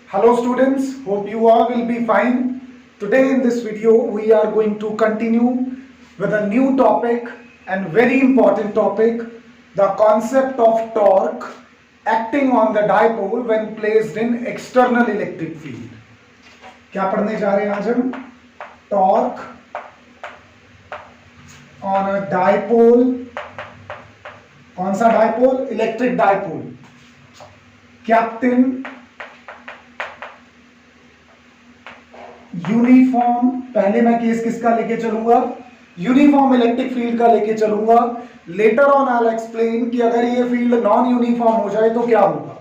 Hello students, hope you all will be fine. Today in this video we are going to continue with a new topic and very important topic, the concept of torque acting on the dipole when placed in external electric field. क्या पढ़ने जा रहे हैं आज हम? Torque on a dipole. कौन सा dipole? Electric dipole. Captain uniform, पहले मैं केस किसका लेके चलूंगा? यूनिफॉर्म इलेक्ट्रिक फील्ड का लेके चलूंगा. Later on I will explain कि अगर ये फील्ड नॉन यूनिफॉर्म हो जाए तो क्या होगा.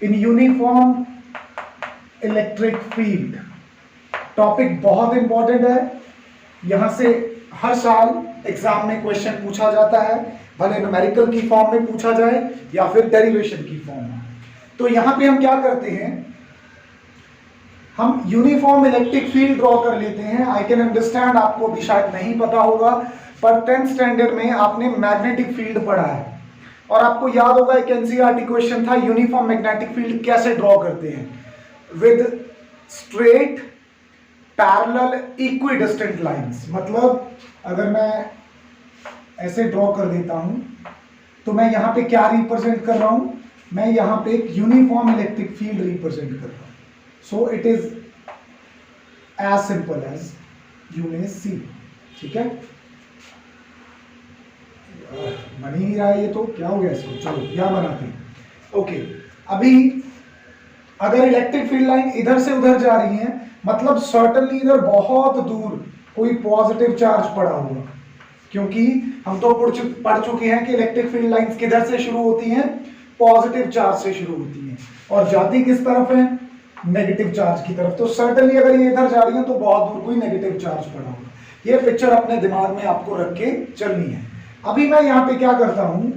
In uniform electric field topic बहुत इंपॉर्टेंट है. यहां से हर साल एग्जाम में क्वेश्चन पूछा जाता है, भले न्यूमेरिकल की फॉर्म में पूछा जाए या फिर डेरिवेशन की फॉर्म में. तो यहां पे हम क्या करते हैं, हम यूनिफॉर्म इलेक्ट्रिक फील्ड ड्रॉ कर लेते हैं. आई कैन अंडरस्टैंड आपको भी शायद नहीं पता होगा, पर 10th स्टैंडर्ड में आपने मैग्नेटिक फील्ड पढ़ा है और आपको याद होगा एक एनसीईआरटी क्वेश्चन था, यूनिफॉर्म मैग्नेटिक फील्ड कैसे ड्रॉ करते हैं? With straight parallel equidistant lines. मतलब अगर मैं ऐसे ड्रॉ कर देता हूं तो मैं यहां पे क्या रिप्रेजेंट कर रहा हूं? मैं यहां पे एक यूनिफॉर्म इलेक्ट्रिक फील्ड रिप्रेजेंट कर रहा हूं. So it is as simple as you may see. ठीक है, बन ही नहीं रहा है ये, तो क्या हो गया इसको? चलो यहां बनाते हैं. ओके, अभी अगर इलेक्ट्रिक फील्ड लाइन इधर से उधर जा रही है, मतलब सर्टेनली इधर बहुत दूर कोई पॉजिटिव चार्ज पड़ा हुआ, क्योंकि हम तो पढ़ चुके हैं कि इलेक्ट्रिक फील्ड लाइंस किधर से शुरू होती हैं? पॉजिटिव चार्ज से शुरू होती हैं और जाती किस तरफ है? नेगेटिव चार्ज की तरफ. तो सर्टेनली अगर ये इधर जा रही है तो बहुत दूर कोई नेगेटिव चार्ज पड़ा होगा. ये पिक्चर अपने दिमाग में आपको रख के चलनी है. अभी मैं यहाँ पे क्या करता हूं,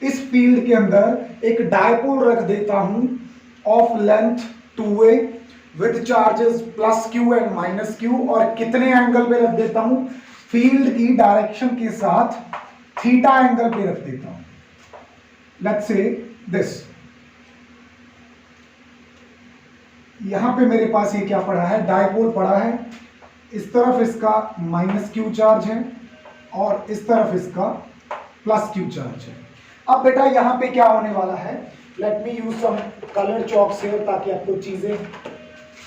इस फील्ड के अंदर एक डायपोल रख देता हूं of length 2a with charges plus q and minus q, और कितने एंगल पे रख देता हूं? फील्ड की डायरेक्शन के साथ थीटा एंगल पे रख देता हूं. लेट्स से दिस, यहां पे मेरे पास ये क्या पड़ा है? डायपोल पड़ा है. इस तरफ इसका माइनस q चार्ज है और इस तरफ इसका प्लस q चार्ज है. अब बेटा यहां पे क्या होने वाला है? Let me use some colour chalks here ताकि आपको चीजें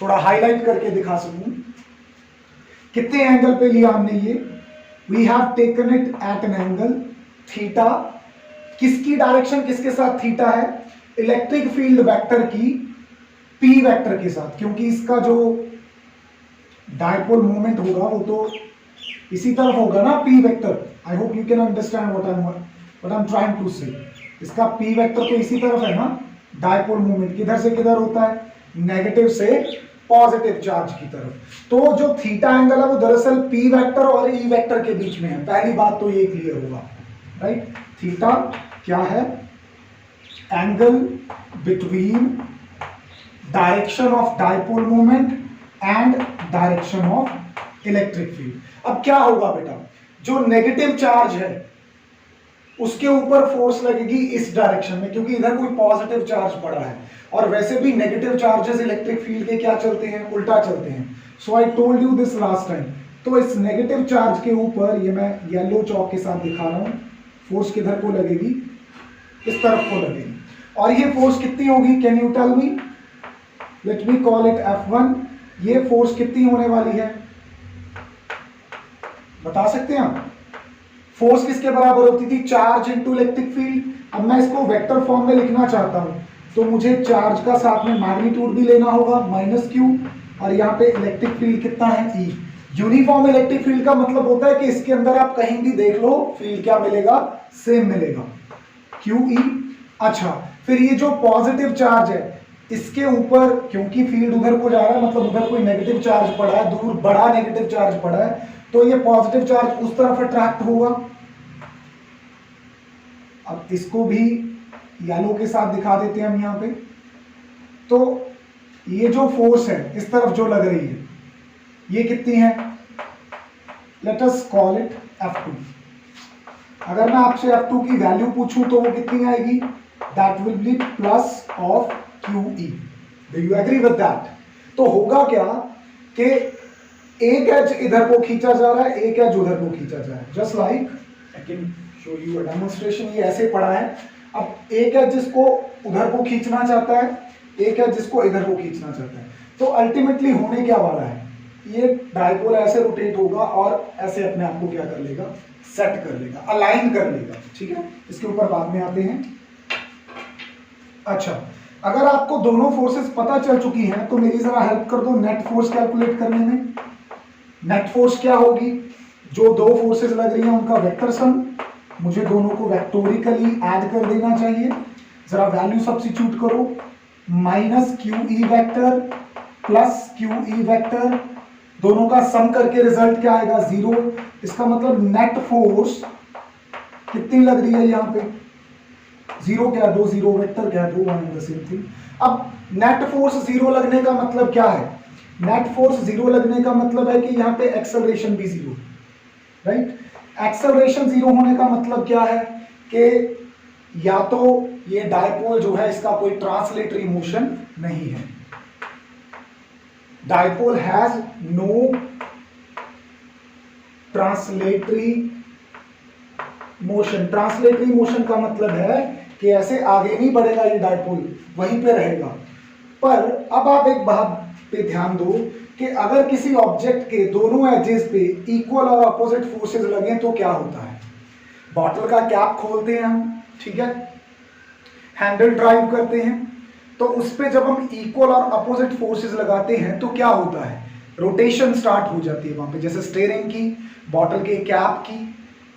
थोड़ा हाईलाइट करके दिखा सकूं. कितने एंगल पे लिया हमने ये? We have taken it at an angle theta. किसकी डायरेक्शन किसके साथ थीटा है? इलेक्ट्रिक फील्ड वेक्टर की पी वेक्टर के साथ, क्योंकि इसका जो डायपोल मोमेंट होगा वो तो इसी तरफ होगा ना, P vector. I hope you can understand what I am trying to say. इसका पी वेक्टर तो इसी तरफ है ना. डायपोल मोमेंट किधर से किधर होता है? नेगेटिव से पॉजिटिव चार्ज की तरफ. तो जो थीटा एंगल है वो दरअसल पी वेक्टर और ई वेक्टर के बीच में है. पहली बात तो ये क्लियर होगा, राइट? थीटा क्या है? Angle between direction of dipole moment and direction of electric field. अब क्या होगा बेटा, जो नेगेटिव चार्ज है उसके ऊपर फोर्स लगेगी इस डायरेक्शन में, क्योंकि इधर कोई पॉजिटिव चार्ज पड़ा है, और वैसे भी नेगेटिव चार्जेस इलेक्ट्रिक फील्ड के क्या चलते हैं? उल्टा चलते हैं. So I told you this last time. तो इस नेगेटिव चार्ज के ऊपर, ये मैं येलो चॉक के साथ दिखा रहा हूं, फोर्स किधर को लगेगी? इस तरफ को लगेगी. और ये फोर्स कितनी होगी? Can you tell me? Let me call it F1. ये फोर्स कितनी होने वाली है, बता सकते हैं आप? फोर्स किसके बराबर होती थी? Charge into electric field. अब मैं इसको वेक्टर फॉर्म में लिखना चाहता हूं तो मुझे चार्ज का साथ में मैग्नीट्यूड भी लेना होगा, माइनस q, और यहाँ पे इलेक्ट्रिक फील्ड कितना है? E. यूनिफॉर्म इलेक्ट्रिक फील्ड का मतलब होता है कि इसके अंदर आप कहीं भी देख लो फील्ड क्या मिलेगा? सेम मिलेगा, QE. अच्छा, फिर ये जो पॉजिटिव चार्ज है इसके ऊपर, क्योंकि फील्ड उधर को जा रहा है, मतलब उधर कोई नेगेटिव चार्ज पड़ा है, दूर बड़ा नेगेटिव चार्ज पड़ा है, तो ये पॉजिटिव चार्ज उस तरफ अट्रैक्ट होगा. अब इसको भी येलो के साथ दिखा देते हैं हम यहां पे. तो ये जो फोर्स है इस तरफ जो लग रही है, ये कितनी है? Let us call it F2. अगर मैं आपसे F2 की वैल्यू पूछूं तो वो कितनी आएगी? That will be plus of QE. Do you agree with that? तो होगा क्या कि एक एज इधर को खींचा जा रहा है, एक एज उधर को खींचा जा रहा है, just like I can show you a demonstration. ये ऐसे पड़ा है, अब एक एज जिसको उधर को खींचना चाहता है, एक एज जिसको इधर को खींचना चाहता है, तो अल्टीमेटली होने क्या वाला है, ये डाइपोल ऐसे रोटेट होगा और ऐसे अपने आप को क्या कर लेगा, सेट कर लेगा, अलाइन कर लेगा। ठीक है, इसके ऊपर बाद में आते हैं। अच्छा, अगर आपको दोनों फोर्सेस पता चल चुकी हैं तो मेरी जरा हेल्प कर दो नेट फोर्स कैलकुलेट करने में। नेट फोर्स क्या होगी, जो दो फोर्सेस लग रही हैं उनका वेक्टर सम, मुझे दोनों को वेक्टोरिकली ऐड कर देना चाहिए। जरा वैल्यू सब्स्टिट्यूट करो, minus Q E vector plus Q E vector, दोनों का सम करके रिजल्ट क्या आएगा, 0। इसका मतलब नेट फोर्स कितनी लग रही है यहाँ पे, 0 क्या, 2 0, वेक्टर क्या, 2 1 द सेम थिंग। अब नेट फोर्स 0 लगने का मतलब क्या है, नेट फोर्स 0 लगने का मतलब है कि यहाँ पे एक्सेलरेशन भी 0, राइट। एक्सेलरेशन 0 होने का मतलब क्या है कि या तो ये डायपोल जो है इसका कोई ट्रांसलेटरी मोशन नहीं है, dipole has no translatory motion. Translatory motion का मतलब है कि ऐसे आगे नहीं बढ़ेगा ये डायपोल, वहीं पे रहेगा। पर अब आप एक बात पे ध्यान दो कि अगर किसी ऑब्जेक्ट के दोनों एजेस पे इक्वल और अपोजिट फोर्सेस लगे तो क्या होता है। बॉटल का कैप खोलते हैं हम, ठीक है, हैंडल ड्राइव करते हैं, तो उस पे जब हम इक्वल और अपोजिट फोर्सेस लगाते हैं तो क्या होता है, रोटेशन स्टार्ट हो जाती है वहां पे, जैसे स्टीयरिंग की, बॉटल के कैप की,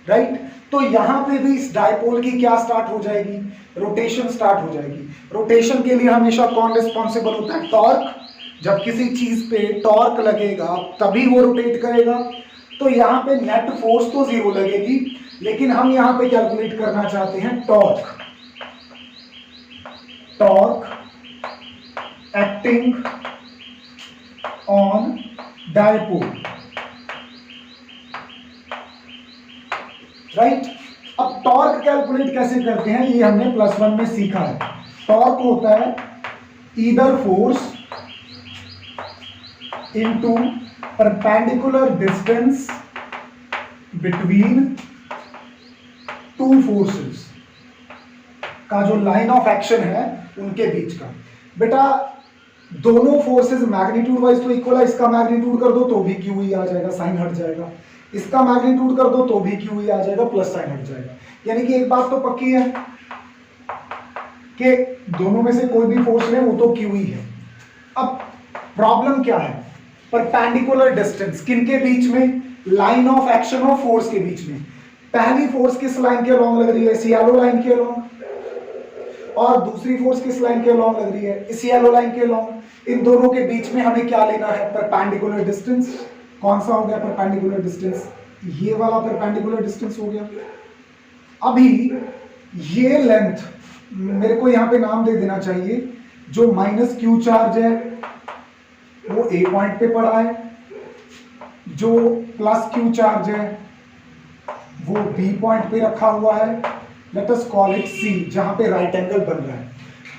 राइट। तो यहां पे भी इस डायपोल की क्या स्टार्ट हो जाएगी, रोटेशन स्टार्ट हो जाएगी। रोटेशन के लिए हमेशा कौन रिस्पॉन्सिबल होता है, टॉर्क। जब किसी चीज पे टॉर्क लगेगा तभी वो रोटेट करेगा। तो यहाँ पे नेट फोर्स तो 0 लगेगी, लेकिन हम यहाँ पे कैलकुलेट करना चाहते हैं torque. Torque acting on dipole, right. अब टॉर्क कैलकुलेट कैसे करते हैं, ये हमने +1 में सीखा है। टॉर्क होता है either force into perpendicular distance between two forces का जो लाइन ऑफ एक्शन है उनके बीच का। बेटा दोनों फोर्सेस मैग्नीट्यूड वाइज तो इक्वल है, इसका मैग्नीट्यूड कर दो तो भी क्यू ही आ जाएगा, साइन हट जाएगा, इसका मैग्नीट्यूड कर दो तो भी क्यू ही आ जाएगा, प्लस साइन हट जाएगा। यानी कि एक बात तो पक्की है कि दोनों में से कोई भी फोर्स ले वो तो क्यू ही है। अब प्रॉब्लम क्या है, परपेंडिकुलर डिस्टेंस किनके बीच में, line of action of force के बीच में। पहली फोर्स किस लाइन के अलोंग लग रही है, इस येलो लाइन के अलोंग, और दूसरी फोर्स किस लाइन के अलोंग लग रही है, इस येलो लाइन के अलोंग। इन दोनों के बीच में हमें क्या लेना है, परपेंडिकुलर डिस्टेंस। कौन सा हो गया परपेंडिकुलर डिस्टेंस, ये वाला परपेंडिकुलर डिस्टेंस हो गया। अभी ये लेंथ मेरे को यहां पे नाम दे देना चाहिए, जो माइनस क्यू चार्ज है वो ए पॉइंट पे पड़ा है, जो प्लस क्यू चार्ज है वो बी पॉइंट पे रखा हुआ है, लेट अस कॉल इट सी, जहां पे राइट एंगल बन रहा है।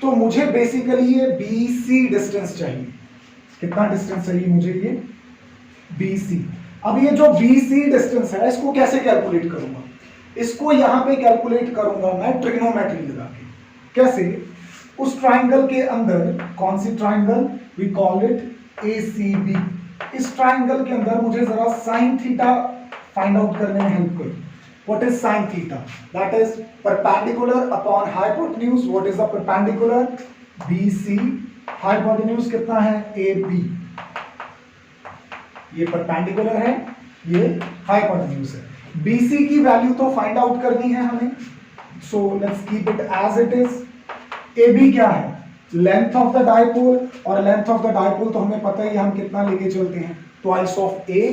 तो मुझे बेसिकली ये बी सी डिस्टेंस चाहिए। कितना डिस्टेंस चाहिए मुझे, ये बी सी। अब ये जो बी सी डिस्टेंस है इसको कैसे कैलकुलेट करूंगा, इसको यहां पे कैलकुलेट करूंगा मैं ट्रिग्नोमेट्री लगा के। कैसे, उस ट्राइंगल के अंदर, कौन सी triangle, we call it ACB। इस ट्राइंगल के अंदर मुझे जरा साइन थीटा फाइंड आउट करने में हेल्प करो। What is sin theta? That is perpendicular upon hypotenuse. What is the perpendicular? BC. Hypotenuse कितना है, AB। ये perpendicular है, ये hypotenuse है। BC की वैल्यू तो फाइंड आउट करनी है हमें, so let's keep it as it is। AB क्या है, लेंथ ऑफ द डायपोल, और लेंथ ऑफ द डायपोल तो हमें पता ही हम कितना लेके चलते हैं, ट्वाइस ऑफ A।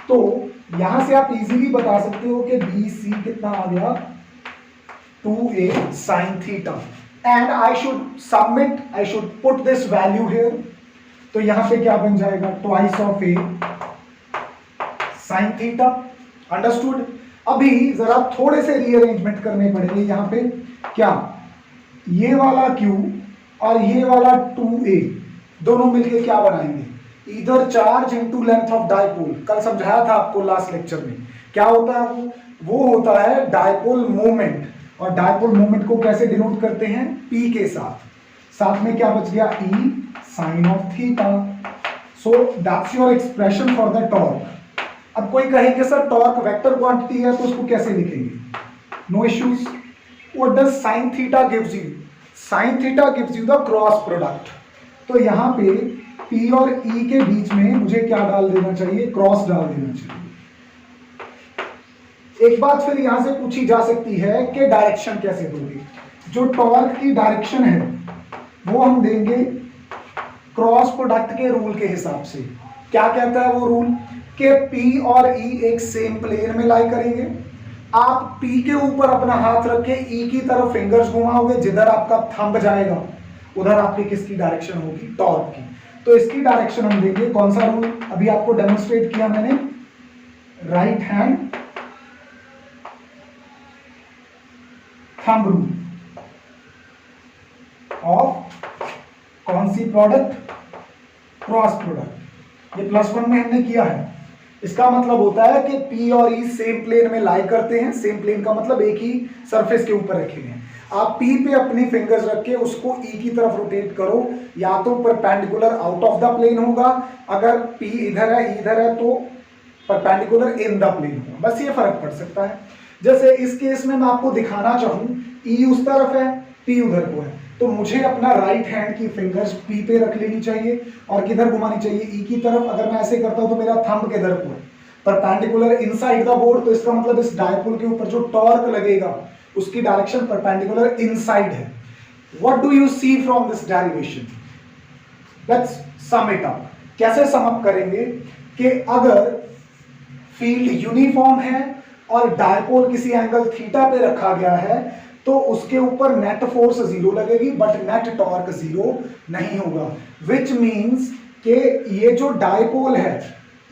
तो यहां से आप इजीली बता सकते हो कि BC कितना आ गया, 2A sin theta. And I should submit, I should put this value here. तो यहां पे क्या बन जाएगा, twice of A sin theta. Understood. अभी जरा थोड़े से रीअरेंजमेंट करने पड़ेंगे यहां पे। क्या, ये वाला Q और ये वाला 2a, दोनों मिलके क्या बनाएंगे, इधर charge into length of dipole. कल समझाया था आपको लास्ट लेक्चर में, क्या होता है वो होता है डायपोल मोमेंट। और डायपोल मोमेंट को कैसे डिनोट करते हैं, p के साथ में क्या बच गया, e sine of theta. So that's your expression for the torque. अब कोई कहे कि सर टॉर्क वेक्टर क्वांटिटी है तो उसको कैसे लिखेंगे, no issues. What does sine theta gives you, sine theta gives you the cross product. तो यहाँ पे p और e के बीच में मुझे क्या डाल देना चाहिए, क्रॉस डाल देना चाहिए। एक बात फिर यहां से पूछी जा सकती है कि डायरेक्शन कैसे दोगे। जो टॉर्क की डायरेक्शन है वो हम देंगे क्रॉस प्रोडक्ट के रूल के हिसाब से। क्या कहता है वो रूल, कि p और e एक सेम प्लेन में लाई करेंगे। आप p के ऊपर अपना हाथ रख के e की तरफ फिंगर्स घुमाओगे, जिधर आपका थंब जाएगा उधर आपकी किसकी डायरेक्शन होगी, टॉर्क की। तो इसकी डायरेक्शन हम देंगे, कौन सा रूल अभी आपको डेमोन्स्ट्रेट किया मैंने, right hand thumb rule of कौन सी प्रोडक्ट, क्रॉस प्रोडक्ट। ये +1 में हमने किया है। इसका मतलब होता है कि p और e सेम प्लेन में लाई करते हैं। सेम प्लेन का मतलब एक ही सरफेस के ऊपर रखे हैं। आप p पे अपनी फिंगर्स रख के उसको e की तरफ रोटेट करो, या तो perpendicular out of the plane होगा, अगर p इधर है इधर है तो परपेंडिकुलर इन द प्लेन होगा। बस ये फर्क पड़ सकता है। जैसे इस केस में मैं आपको दिखाना चाहूं, e उस तरफ है p उधर को है, तो मुझे अपना राइट हैंड की फिंगर्स p पे रख लेनी चाहिए और किधर घुमानी चाहिए, e की तरफ। अगर मैं ऐसे करता हूं तो मेरा थंब किधर को है, परपेंडिकुलर इनसाइड द बोर्ड। तो इसका मतलब इस डायपोल के ऊपर जो टॉर्क लगेगा उसकी डायरेक्शन परपेंडिकुलर इनसाइड है। What do you see from this derivation, let's sum it up. कैसे सम अप करेंगे कि अगर फील्ड यूनिफॉर्म है और डायपोल किसी एंगल थीटा पे रखा गया है तो उसके ऊपर नेट फोर्स 0 लगेगी, बट नेट टॉर्क 0 नहीं होगा। विच मीन्स कि ये जो डायपोल है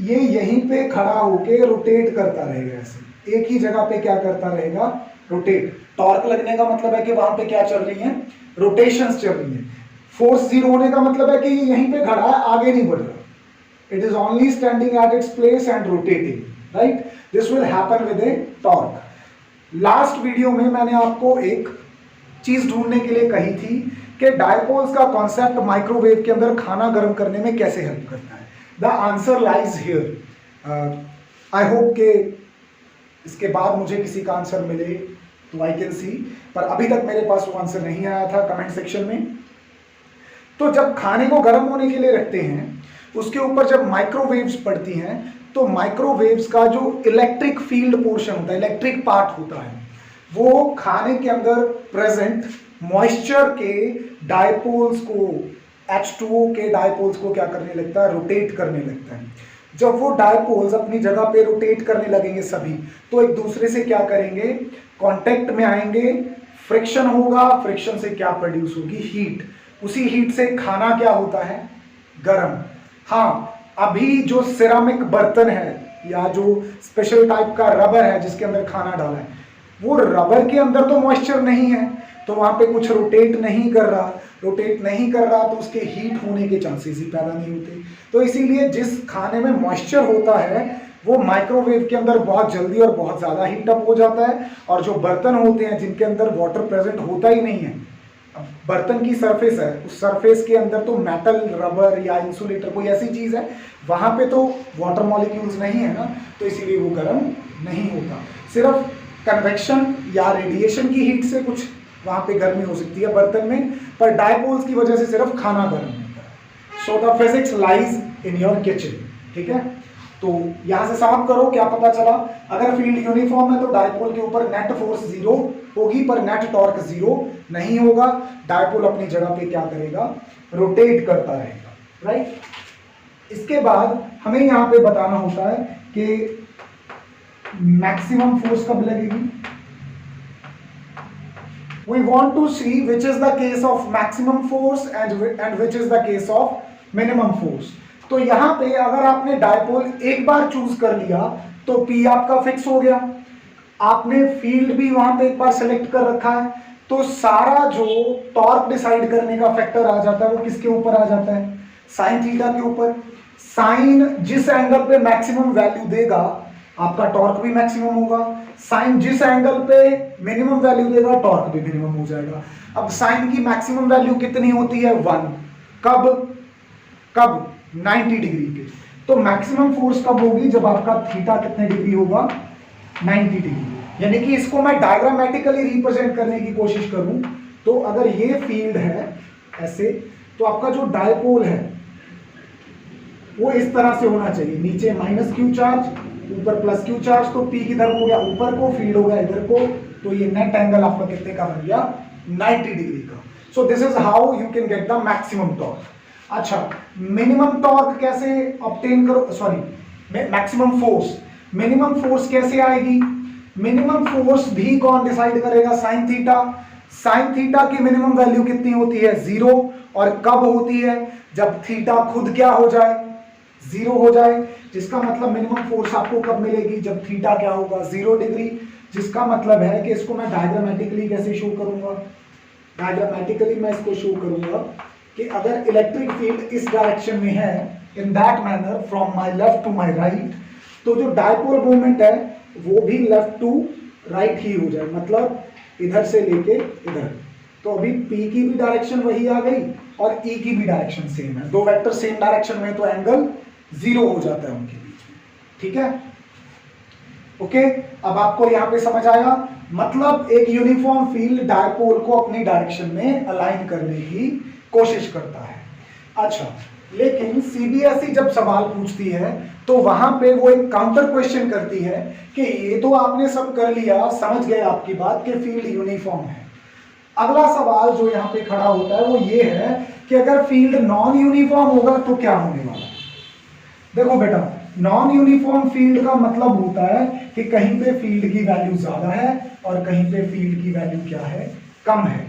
ये यहीं पे खड़ा होके रोटेट करता रहेगा, ऐसे एक ही जगह पे क्या करता रहेगा, रोटेट। टॉर्क लगने का मतलब है कि वहां पे क्या चल रही है, रोटेशंस चल रही है। फोर्स 0 होने का मतलब है कि ये यहीं पे खड़ा है, आगे नहीं बढ़ रहा। It is only standing at its place and rotating, right. This will happen with A torque. Last video में मैंने आपको एक चीज ढूंढने के लिए कही थी कि डायपोल्स का कॉन्सेप्ट माइक्रोवेव के अंदर खाना गर्म करने में कैसे हेल्प करता है। The answer lies here. I hope के इसके बाद मुझे किसी का आंसर मिले तो आई कैन सी, पर अभी तक मेरे पास वो आंसर नहीं आया था कमेंट सेक्शन में। तो जब खाने को गर्म होने के लिए रखते हैं, उसके ऊपर जब माइक्रोवेव्स पड़ती हैं, तो माइक्रोवेव्स का जो इलेक्ट्रिक फील्ड पोर्शन होता है, इलेक्ट्रिक पार्ट होता है, वो खाने के अंदर प्रेजेंट मॉइस्चर के डायपोल्स को, H2O के डायपोल्स को क्या करने लगता है, रोटेट करने लगता है। जब वो डायपोल्स अपनी जगह पे रोटेट करने लगेंगे सभी, तो एक दूसरे से क्या करेंगे, कांटेक्ट में आएंगे, फ्रिक्शन होगा, फ्रिक्शन से क्या प्रोड्यूस होगी, हीट। उसी हीट से खाना क्या होता है, गर्म। हाँ, अभी जो सिरामिक बर्तन है या जो स्पेशल टाइप का रबर है जिसके अंदर खाना डाला है, वो रबर के अंदर तो मॉइस्चर नहीं है, तो वहां पे कुछ रोटेट नहीं कर रहा तो उसके हीट होने के चांसेस ही पैदा नहीं होते। तो इसीलिए जिस खाने में मॉइस्चर होता है वो माइक्रोवेव के अंदर बहुत जल्दी और बहुत ज्यादा हीट अप हो जाता है, और जो बर्तन होते हैं जिनके अंदर वाटर प्रेजेंट होता ही नहीं है, बर्तन की सरफेस है, उस सरफेस के अंदर तो मेटल, रबर या इंसुलेटर कोई ऐसी चीज है, वहां पे तो वाटर मॉलिक्यूल्स नहीं है ना, तो इसीलिए वो गर्म नहीं होता। सिर्फ कन्वेक्शन या रेडिएशन की हीट से कुछ वहां पे गर्मी हो सकती है बर्तन में, पर डायपोल्स की वजह से सिर्फ खाना गर्म होता है। So the physics lies in your kitchen, ठीक है। तो यहां से सम अप करो, क्या पता चला, अगर फील्ड यूनिफॉर्म है तो डायपोल के ऊपर नेट फोर्स 0 होगी, पर नेट टॉर्क 0 नहीं होगा। डायपोल अपनी जगह पे क्या करेगा, रोटेट करता रहेगा, राइट। इसके बाद हमें यहां पे बताना होता है कि मैक्सिमम फोर्स कब लगेगी। We want to see which is the case of maximum force and which is the case of minimum force। तो यहां पे अगर आपने डायपोल एक बार चूज कर लिया तो P आपका फिक्स हो गया, आपने फील्ड भी वहां पे एक बार सेलेक्ट कर रखा है, तो सारा जो टॉर्क डिसाइड करने का फैक्टर आ जाता है वो किसके ऊपर आ जाता है, साइन थीटा के ऊपर। साइन जिस एंगल पे मैक्सिमम वैल्यू देगा आपका टॉर्क भी मैक्सिमम होगा, साइन जिस एंगल पे मिनिमम वैल्यू देगा टॉर्क भी मिनिमम हो जाएगा। अब साइन की मैक्सिमम वैल्यू कितनी होती है 1, कब कब 90 डिग्री पे। तो मैक्सिमम फोर्स कब होगी, जब आपका थीटा कितने डिग्री होगा 90 डिग्री। यानी कि इसको मैं डायग्रामेटिकली रिप्रेजेंट करने की कोशिश करूं तो अगर ये फील्ड है ऐसे, तो आपका जो डायपोल है वो इस तरह से होना चाहिए, नीचे माइनस क्यू चार्ज ऊपर प्लस क्यू चार्ज। तो पी किधर हो गया ऊपर को, फील्ड हो गया इधर को, तो ये नेट एंगल आपका कितने का बन गया 90 डिग्री का। सो this is how you can get the maximum torque. अच्छा, मिनिमम टॉर्क कैसे ऑब्टेन करो, sorry maximum force, minimum force कैसे आएगी, मिनिमम फोर्स भी कौन डिसाइड करेगा, साइन थीटा। साइन थीटा की मिनिमम वैल्यू कितनी होती है 0, और कब होती है, जब थीटा खुद क्या हो जाए 0 हो जाए, जिसका मतलब मिनिमम फोर्स आपको कब मिलेगी, जब थीटा क्या होगा 0 डिग्री। जिसका मतलब है कि इसको मैं डायग्रामेटिकली कैसे शो करूंगा, डायग्रामेटिकली मैं इसको शो करूंगा कि अगर इलेक्ट्रिक फील्ड इस डायरेक्शन में है in that manner from my left to my right, तो जो डायपोल मोमेंट है वो भी लेफ्ट टू राइट ही हो जाए, मतलब इधर से लेके इधर। तो अभी P की भी डायरेक्शन वही आ गई और E की भी डायरेक्शन सेम है, दो वेक्टर सेम डायरेक्शन में, तो एंगल 0 हो जाता है उनके बीच में। ठीक है, ओके। अब आपको यहां पे समझ आया, मतलब एक यूनिफॉर्म फील्ड डायपोल को अपनी डायरेक्शन में अलाइन करने की कोशिश करता है। अच्छा, लेकिन सीबीएसई जब सवाल पूछती है तो वहां पे वो एक काउंटर क्वेश्चन करती है कि ये तो आपने सब कर लिया, समझ गए आपकी बात कि फील्ड यूनिफॉर्म है। अगला सवाल जो यहाँ पे खड़ा होता है वो ये है कि अगर फील्ड नॉन यूनिफॉर्म होगा तो क्या होने वाला है। देखो बेटा, नॉन यूनिफॉर्म फील्ड का मतलब होता है कि कहीं पे फील्ड की वैल्यू ज्यादा है और कहीं पे फील्ड की वैल्यू क्या है, कम है।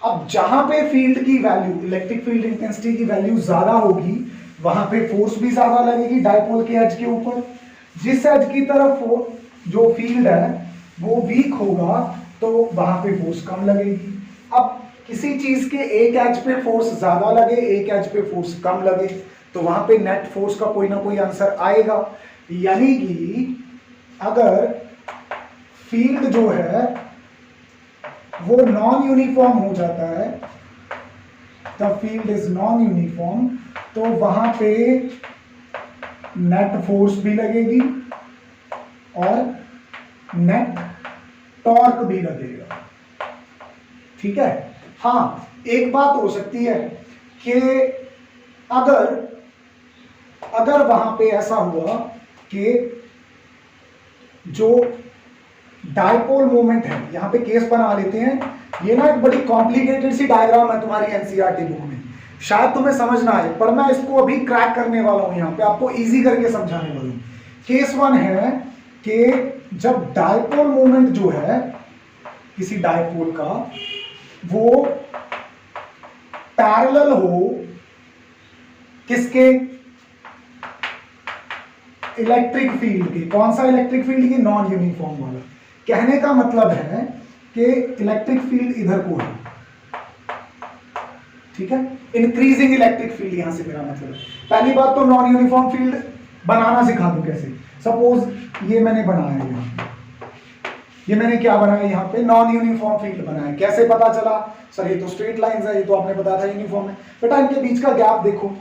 अब जहां पे फील्ड की वैल्यू, इलेक्ट्रिक फील्ड इंटेंसिटी की वैल्यू ज्यादा होगी, वहां पे फोर्स भी ज्यादा लगेगी डायपोल के एज के ऊपर। जिस एज की तरफ जो फील्ड है वो वीक होगा तो वहां पे फोर्स कम लगेगी। अब किसी चीज के एक एज पे फोर्स ज्यादा लगे, एक एज पे फोर्स कम लगे, तो वहां पे नेट फोर्स का कोई ना कोई आंसर आएगा। यानी कि अगर फील्ड जो है वो नॉन यूनिफॉर्म हो जाता है, the field is non uniform, तो वहां पे नेट फोर्स भी लगेगी और नेट टॉर्क भी लगेगा। ठीक है, हाँ एक बात हो सकती है कि अगर वहां पे ऐसा हुआ कि जो डायपोल मोमेंट है, यहां पे केस बना लेते हैं, ये ना एक बड़ी कॉम्प्लिकेटेड सी डायग्राम है तुम्हारी एनसीईआरटी बुक में, शायद तुम्हें समझ ना आए, पर मैं इसको अभी क्रैक करने वाला हूं, यहां पे आपको इजी करके समझाने वाला हूं। केस 1 है कि जब डायपोल मोमेंट जो है किसी डायपोल का वो पैरेलल हो किसके, इलेक्ट्रिक फील्ड के। कौन सा इलेक्ट्रिक फील्ड की, नॉन यूनिफॉर्म वाला। कहने का मतलब है कि इलेक्ट्रिक फील्ड इधर को है, ठीक है, इंक्रीजिंग इलेक्ट्रिक फील्ड, यहां से मेरा मतलब है। पहली बात तो नॉन यूनिफॉर्म फील्ड बनाना सिखा दूं कैसे। सपोज ये मैंने बनाया है, यहां ये मैंने क्या बनाया, यहाँ पे नॉन यूनिफॉर्म फील्ड बनाया। कैसे पता चला, सर ये तो स्ट्रेट लाइंस है, ये तो आपने बताया था यूनिफॉर्म है। बेटा इनके बीच का गैप देखो,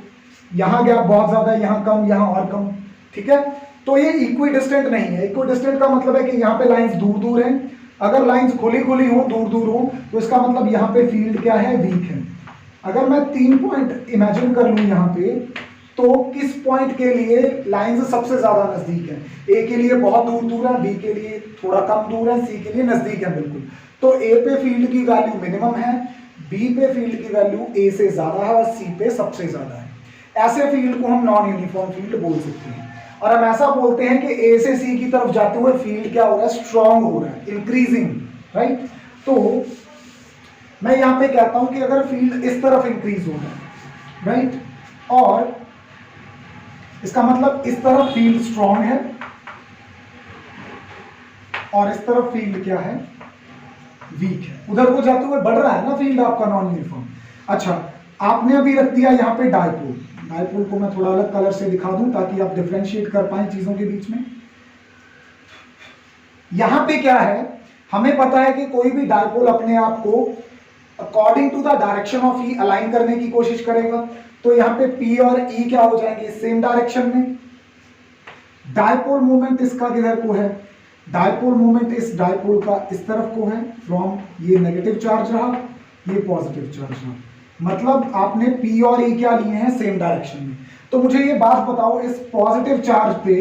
यहाँ गैप बहुत ज्यादा है, यहाँ कम, यहाँ और कम। ठीक है, तो ये इक्वी डिस्टेंट नहीं है। इक्वी डिस्टेंट का मतलब है कि यहाँ पे लाइंस दूर दूर हैं। अगर लाइंस खुली खुली हो, दूर दूर हो, तो इसका मतलब यहाँ पे फील्ड क्या है, वीक है। अगर मैं 3 पॉइंट इमेजिन कर लूं यहाँ पे, तो किस पॉइंट के लिए लाइंस सबसे ज्यादा नजदीक है, ए के लिए बहुत दूर दूर है, बी के लिए थोड़ा कम दूर है, सी के लिए नजदीक है बिल्कुल। तो ए पे फील्ड की वैल्यू मिनिमम है, बी पे फील्ड की वैल्यू ए से ज्यादा है और सी पे सबसे ज्यादा है। ऐसे फील्ड को हम नॉन यूनिफॉर्म फील्ड बोल सकते हैं। और हम ऐसा बोलते हैं कि ए से सी की तरफ जाते हुए फील्ड क्या हो रहा है, स्ट्रॉन्ग हो रहा है, इंक्रीजिंग, राइट। तो मैं यहां पे कहता हूं कि अगर फील्ड इस तरफ इंक्रीज हो रहा है, राइट, और इसका मतलब इस तरफ फील्ड स्ट्रॉन्ग है और इस तरफ फील्ड क्या है, वीक है, उधर को जाते हुए बढ़ रहा है ना फील्ड आपका नॉन यूनिफॉर्म। अच्छा, आपने अभी रख दिया यहाँ पे डायपोल। डायपोल को मैं थोड़ा अलग कलर से दिखा दूं ताकि आप डिफरेंशिएट कर पाए चीजों के बीच में। यहां पे क्या है, हमें पता है कि कोई भी डायपोल अपने आप को according to the direction of E align करने की कोशिश करेगा। तो यहाँ पे पी और ई क्या हो जाएंगे, सेम डायरेक्शन में। डायपोल मोमेंट इसका किधर को है, डायपोल मोमेंट इस डायपोल का इस तरफ को है, फ्रॉम ये नेगेटिव चार्ज रहा, ये पॉजिटिव चार्ज रहा। मतलब आपने पी और ई क्या लिए हैं, सेम डायरेक्शन में। तो मुझे ये बात बताओ, इस पॉजिटिव चार्ज पे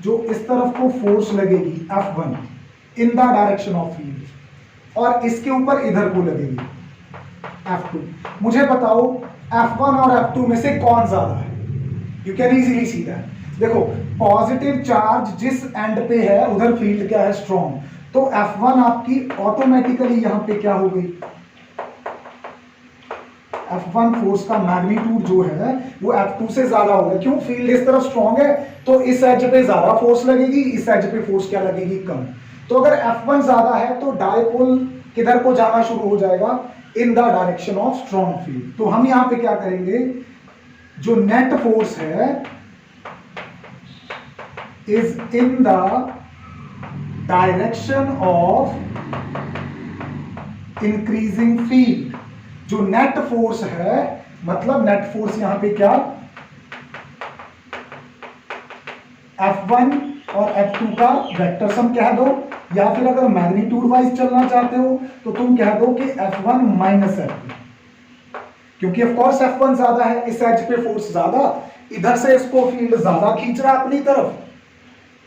जो इस तरफ को फोर्स लगेगी F1 in the direction of field, और इसके ऊपर इधर को लगेगी F2, मुझे बताओ F1 और F2 में से कौन ज्यादा है। You can easily see that. देखो, पॉजिटिव चार्ज जिस एंड पे है उधर फील्ड क्या है, स्ट्रॉन्ग। तो F1 आपकी ऑटोमेटिकली यहां पे क्या हो गई, F1 फोर्स का मैग्नीट्यूड जो है वो F2 से ज्यादा होगा। क्यों, फील्ड इस तरफ स्ट्रॉन्ग है तो इस एज पे ज्यादा फोर्स लगेगी, इस एज पे फोर्स क्या लगेगी, कम। तो अगर F1 ज्यादा है तो डायपोल किधर को जाना शुरू हो जाएगा, इन the direction of strong field. तो हम यहां पे क्या करेंगे, जो नेट फोर्स है is in the direction of increasing field. जो नेट फोर्स है, मतलब नेट फोर्स यहां पे क्या, F1 और F2 का वेक्टर सम कह दो, या फिर अगर मैग्नीट्यूड वाइज चलना चाहते हो तो तुम कह दो कि F1 माइनस F2, क्योंकि ऑफ कोर्स F1 ज्यादा है, इस एज पे फोर्स ज्यादा, इधर से इसको फील्ड ज्यादा खींच रहा है अपनी तरफ,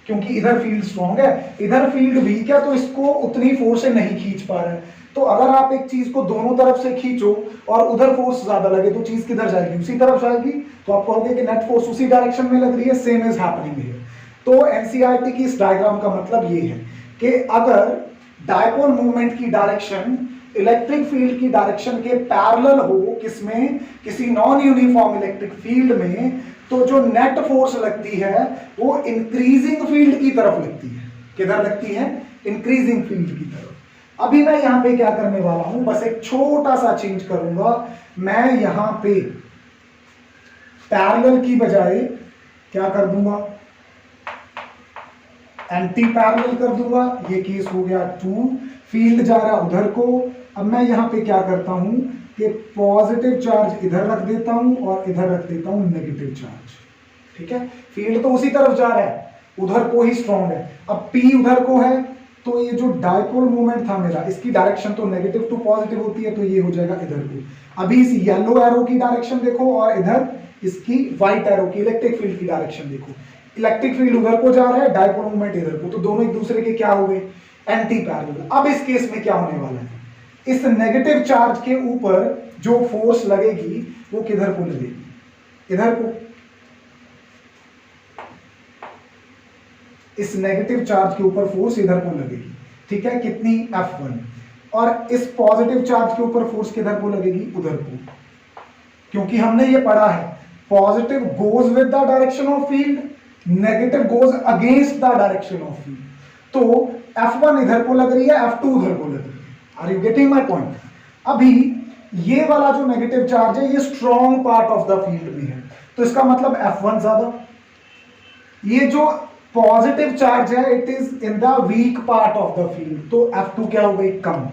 क्योंकि इधर फील्ड स्ट्रॉन्ग है, इधर फील्ड वीक है, तो इसको उतनी फोर्स से नहीं खींच पा रहे हैं। तो अगर आप एक चीज को दोनों तरफ से खींचो और उधर फोर्स ज्यादा लगे तो चीज किधर जाएगी, उसी तरफ जाएगी। तो आप कहोगे कि नेट फोर्स उसी डायरेक्शन में लग रही है, सेम इज हैपनिंग हियर। तो एनसीईआरटी की इस डायग्राम का मतलब ये है कि अगर डायपोल मूवमेंट की डायरेक्शन इलेक्ट्रिक फील्ड की डायरेक्शन के पैरेलल हो, किसमें, किसी नॉन यूनिफॉर्म इलेक्ट्रिक फील्ड में, तो जो नेट फोर्स लगती है वो इंक्रीजिंग फील्ड की तरफ लगती है। किधर लगती है, इंक्रीजिंग फील्ड की तरफ। अभी मैं यहां पे क्या करने वाला हूं, बस एक छोटा सा चेंज करूंगा। मैं यहां पे पैरेलल की बजाय क्या कर दूंगा, एंटी पैरेलल कर दूंगा। ये केस हो गया 2, फील्ड जा रहा उधर को। अब मैं यहां पे क्या करता हूं कि पॉजिटिव चार्ज इधर रख देता हूं और इधर रख देता हूं नेगेटिव चार्ज। ठीक है, फील्ड तो उसी तरफ जा रहा है, उधर को ही स्ट्रॉन्ग है। अब P उधर को है, तो ये जो डायपोल मूवमेंट था मेरा, इसकी डायरेक्शन तो नेगेटिव टू पॉजिटिव होती है, तो ये हो जाएगा इधर को। अभी इस येलो एरो की डायरेक्शन देखो और इधर इसकी व्हाइट एरो की इलेक्ट्रिक फील्ड की डायरेक्शन देखो। इलेक्ट्रिक फील्ड उधर को जा रहा है, डायपोल मूवमेंट इधर को, तो दोनों एक दूसरे के क्या हो गए, एंटी पैरेलल। अब इस केस में क्या होने वाला है, इस नेगेटिव चार्ज के ऊपर जो फोर्स लगेगी वो किधर को लगेगी, इधर को। इस नेगेटिव चार्ज के ऊपर फोर्स इधर को लगेगी, ठीक है, कितनी, F1। और इस पॉजिटिव चार्ज के ऊपर फोर्स किधर को लगेगी, उधर को, क्योंकि हमने ये पढ़ा है positive goes with the direction of field, negative goes against the direction of field. तो F1 इधर को लग रही है, F2 उधर को लग रही है। Are you getting my point. अभी ये वाला जो नेगेटिव चार्ज है ये strong part of the field में है, तो इसका मतलब F1 ज्यादा। ये जो पॉजिटिव चार्ज है it is in the weak part of the field, तो F2 क्या हो गई, कम।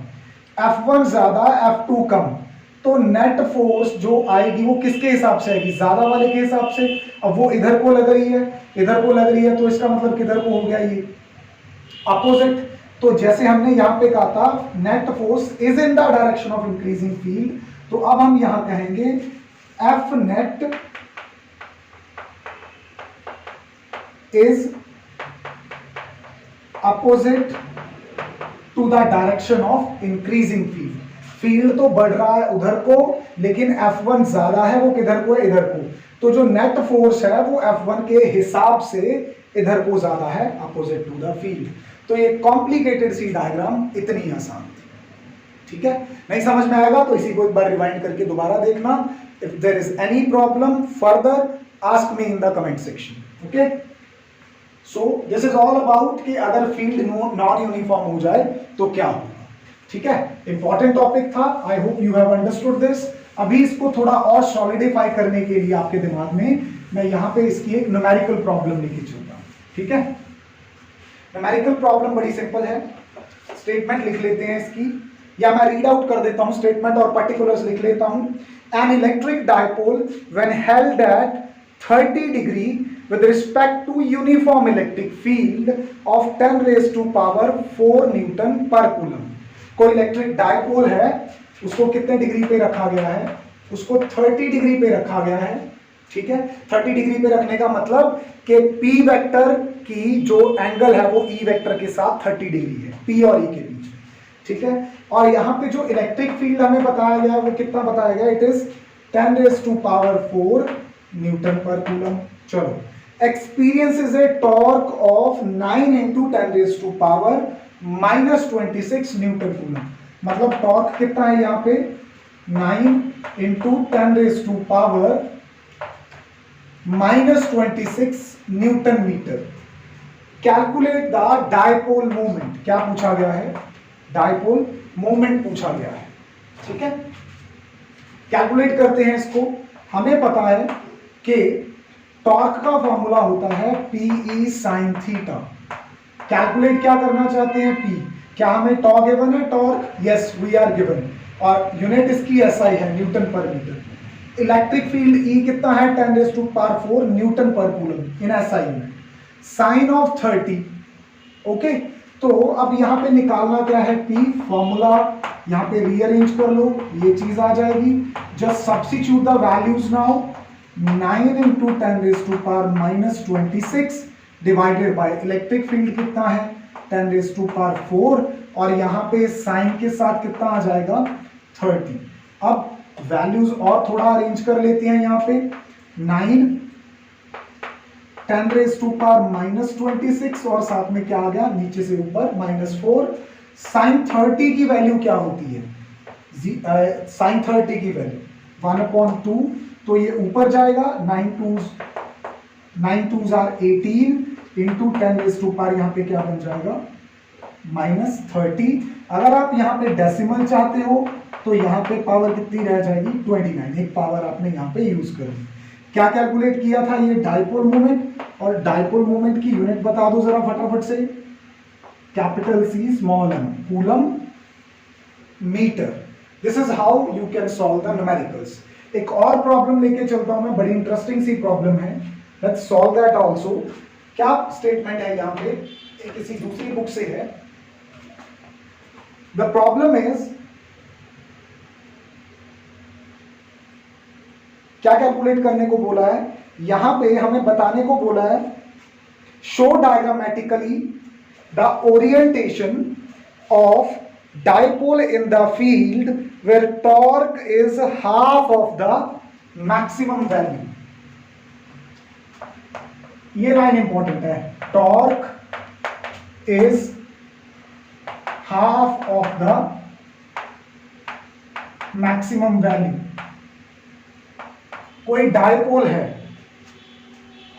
F1 ज्यादा, F2 कम। तो नेट फोर्स जो आएगी वो किसके हिसाब से आएगी, ज्यादा वाले के हिसाब से। अब वो इधर को लग रही है, इधर को लग रही है, तो इसका मतलब किधर को हो गया, ये अपोजिट। तो जैसे हमने यहां पे कहा था net force is in the direction of increasing field, तो अब हम यहां कहेंगे F net is opposite to the direction of increasing field. Field तो बढ़ रहा है उधर को, लेकिन F1 ज्यादा है, वो किधर को है, इधर को। तो जो नेट फोर्स है वो F1 के हिसाब से इधर को ज्यादा है, अपोजिट टू द फील्ड। तो ये कॉम्प्लिकेटेड सी डायग्राम इतनी आसान थी, ठीक है। नहीं समझ में आएगा तो इसी को एक बार रिवाइंड करके दोबारा देखना। If there is any problem further ask me in the comment section, okay. So this is all about कि अगर फील्ड नॉन यूनिफॉर्म हो जाए तो क्या होगा। ठीक है, इंपॉर्टेंट टॉपिक था, आई hope you have understood this. अभी इसको थोड़ा और सॉलिडिफाई करने के लिए आपके दिमाग में मैं यहां पे इसकी एक न्यूमेरिकल प्रॉब्लम लेके चलता हूं, ठीक है। न्यूमेरिकल प्रॉब्लम बड़ी सिंपल है, स्टेटमेंट लिख लेते हैं इसकी, या मैं रीड आउट कर देता हूं स्टेटमेंट और पर्टिकुलर्स लिख लेता हूं। An electric dipole when held at 30 degree with respect to uniform electric field of 10 raised to power 4 newton पर कूलम। कोई इलेक्ट्रिक डायपोल है, उसको कितने डिग्री पे रखा गया है, उसको 30 डिग्री पे रखा गया है, ठीक है। 30 डिग्री पे रखने का मतलब कि P वेक्टर की जो एंगल है वो E वेक्टर के साथ 30 डिग्री है, P और E के बीच, ठीक है। और यहाँ पे जो इलेक्ट्रिक फील्ड हमें बताया गया है वो कितना बताया गया, it is 10 raised to power 4 newton पर कूलम। चलो, experiences a torque of 9 into 10 raised to power minus 26 Newton coulomb. मतलब टॉर्क कितना है यहाँ पे 9 into 10 raised to power minus 26 newton metre. Calculate the dipole movement, क्या पूछा गया है, डायपोल मूवमेंट पूछा गया है, ठीक है। कैलकुलेट करते हैं इसको। हमें पता है कि टॉर्क का फॉर्मूला होता है PE sin थीटा। कैलकुलेट क्या करना चाहते हैं, P। क्या हमें टॉर्क गिवन है, torque, yes we are given, और यूनिट इसकी SI है, न्यूटन पर मीटर। इलेक्ट्रिक फील्ड E कितना है, 10 raised to power 4 न्यूटन पर coulomb in SI unit. Sine of 30, okay. तो अब यहाँ पे निकालना क्या है, P, फॉर्मूला यहाँ पे रीअरेंज कर लो, ये चीज आ जाएगी। Just substitute the values now. 9 into 10 raised to power minus 26 divided by electric field कितना है 10 raised to power 4, और यहाँ पे साइन के साथ कितना आ जाएगा 30। अब वैल्यूज और थोड़ा अरेंज कर लेते हैं यहाँ पे। 9 10 raised to power minus 26 और साथ में क्या आ गया नीचे से ऊपर -4। साइन 30 की वैल्यू क्या होती है, साइन 30 की वैल्यू 1/2, तो ये ऊपर जाएगा। 9 2s are 18 into 10 raised to power यहाँ पे क्या बन जाएगा -30। अगर आप यहाँ पे डेसिमल चाहते हो तो यहाँ पे पावर कितनी रह जाएगी 29, एक पावर आपने यहाँ पे यूज कर दी। क्या कैलकुलेट किया था, ये डायपोल मोमेंट, और डायपोल मोमेंट की यूनिट बता दो जरा फटाफट से, capital C small m, coulomb metre. This is how you can solve the numericals. एक और प्रॉब्लम लेके चलता हूं मैं, बड़ी इंटरेस्टिंग सी प्रॉब्लम है, लेट्स सॉल्व दैट आल्सो। क्या स्टेटमेंट है यहाँ पे, किसी दूसरी बुक से है। द प्रॉब्लम इज, क्या कैलकुलेट करने को बोला है, यहां पे हमें बताने को बोला है, show diagrammatically the orientation of dipole in the field where torque is half of the maximum value। ये लाइन इंपॉर्टेंट है, torque is half of the maximum value। कोई डायपोल है,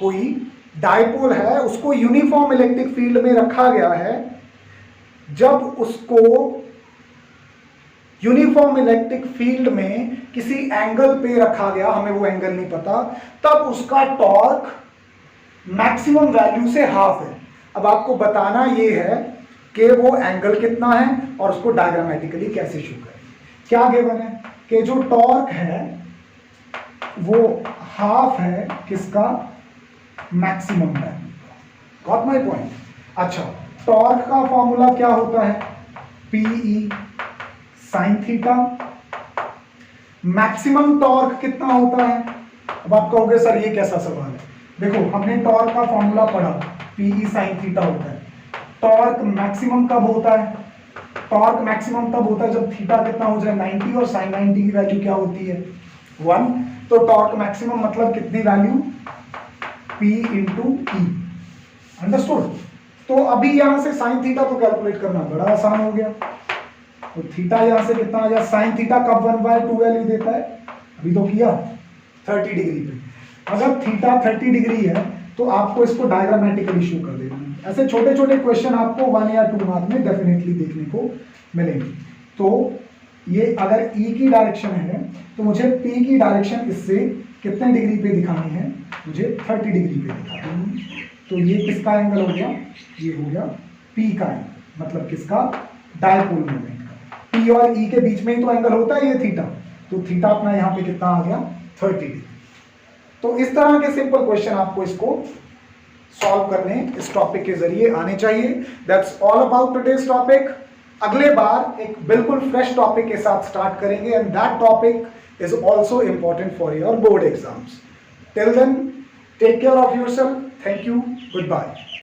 कोई डायपोल है, उसको यूनिफॉर्म इलेक्ट्रिक फील्ड में रखा गया है। जब उसको यूनिफॉर्म इलेक्ट्रिक फील्ड में किसी एंगल पे रखा गया, हमें वो एंगल नहीं पता, तब उसका टॉर्क मैक्सिमम वैल्यू से हाफ है। अब आपको बताना ये है कि वो एंगल कितना है और उसको डायग्रामेटिकली कैसे शो करें। क्या गिवन है कि जो टॉर्क है वो हाफ है किसका, maximum value. Got my point. अच्छा, टॉर्क का फॉर्मूला क्या होता है, PE sin theta. Maximum torque कितना होता है, अब आप कहोगे सर ये कैसा सवाल है। देखो, हमने टॉर्क का फॉर्मूला पढ़ा, PE sin थीटा होता है। टॉर्क मैक्सिमम कब होता है, टॉर्क मैक्सिमम तब होता है जब थीटा कितना हो जाए 90, और sin 90 की वैल्यू क्या होती है 1। तो टॉर्क मैक्सिमम मतलब कितनी value, P into E। Understood. तो अभी यहां से साइन थीटा तो कैलकुलेट करना बड़ा आसान हो गया। तो थीटा यहां से कितना आ गया, साइन थीटा कब 1/2 वैल्यू देता है, अभी तो किया 30 डिग्री पे। अगर थीटा 30 डिग्री है तो आपको इसको डायग्रामेटिकली शो कर देना है। ऐसे छोटे छोटे क्वेश्चन आपको 1 या 2 मार्क में डेफिनेटली देखने को मिलेंगे। तो ये अगर E की डायरेक्शन है तो मुझे P की डायरेक्शन इससे कितने डिग्री पे दिखानी है, मुझे 30 डिग्री पे दिखानी है। तो ये किसका एंगल हो गया, ये हो गया P का एंगल, मतलब किसका, डायपोल मोमेंट का। P और E के बीच में ही तो एंगल होता है ये थीटा, तो थीटा अपना यहाँ पे कितना आ गया 30 डिग्री। तो इस तरह के सिंपल क्वेश्चन आपको इसको सॉल्व करने इस टॉपिक के जरिए आने चाहिए। That's all about today's topic. अगले बार एक बिल्कुल फ्रेश टॉपिक के साथ स्टार्ट करेंगे and that topic is also important for your board exams. Till then take care of yourself, thank you, good bye.